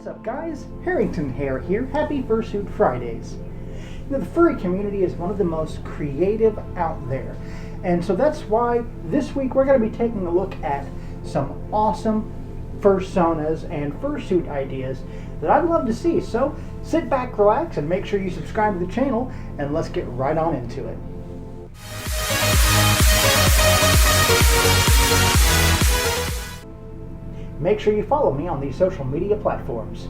What's up guys? Harrington Hare here. Happy Fursuit Fridays. You know, the furry community is one of the most creative out there. And so that's why this week we're going to be taking a look at some awesome fursonas and fursuit ideas that I'd love to see. So sit back, relax, and make sure you subscribe to the channel, and let's get right on into it. Make sure you follow me on these social media platforms.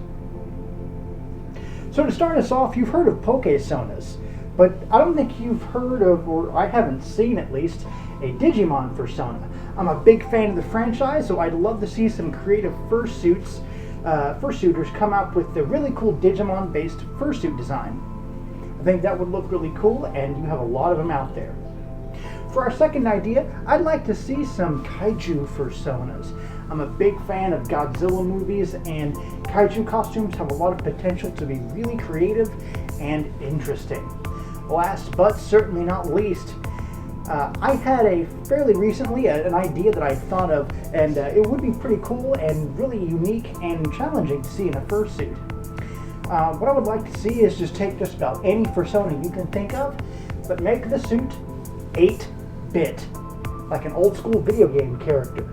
So to start us off, you've heard of Pokesonas, but I don't think you've heard of, or I haven't seen at least, a Digimon fursona. I'm a big fan of the franchise, so I'd love to see some creative fursuiters come out with a really cool Digimon-based fursuit design. I think that would look really cool, and you have a lot of them out there. For our second idea, I'd like to see some kaiju fursonas. I'm a big fan of Godzilla movies, and kaiju costumes have a lot of potential to be really creative and interesting. Last but certainly not least, I had fairly recently an idea that I thought of, and it would be pretty cool and really unique and challenging to see in a fursuit. What I would like to see is just take just about any fursona you can think of, but make the suit 8-bit, like an old school video game character.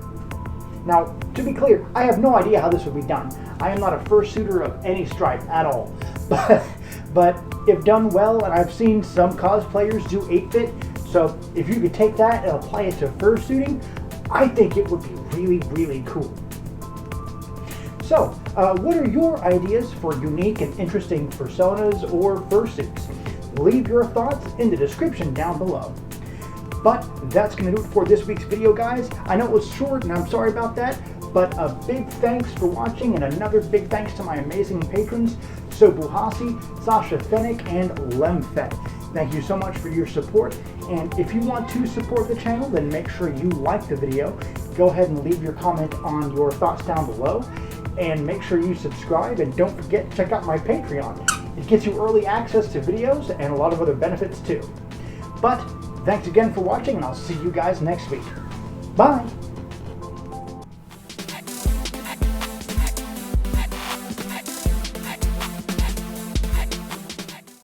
Now, to be clear, I have no idea how this would be done. I am not a fursuiter of any stripe at all. But if done well, and I've seen some cosplayers do 8-bit, so if you could take that and apply it to fursuiting, I think it would be really, really cool. So, what are your ideas for unique and interesting fursonas or fursuits? Leave your thoughts in the description down below. But that's going to do it for this week's video, guys. I know it was short, and I'm sorry about that, but a big thanks for watching, and another big thanks to my amazing patrons, Sobuhasi, Sasha Fennick, and Lemfet. Thank you so much for your support, and if you want to support the channel, then make sure you like the video. Go ahead and leave your comment on your thoughts down below, and make sure you subscribe, and don't forget to check out my Patreon. It gets you early access to videos and a lot of other benefits too. But thanks again for watching, and I'll see you guys next week. Bye!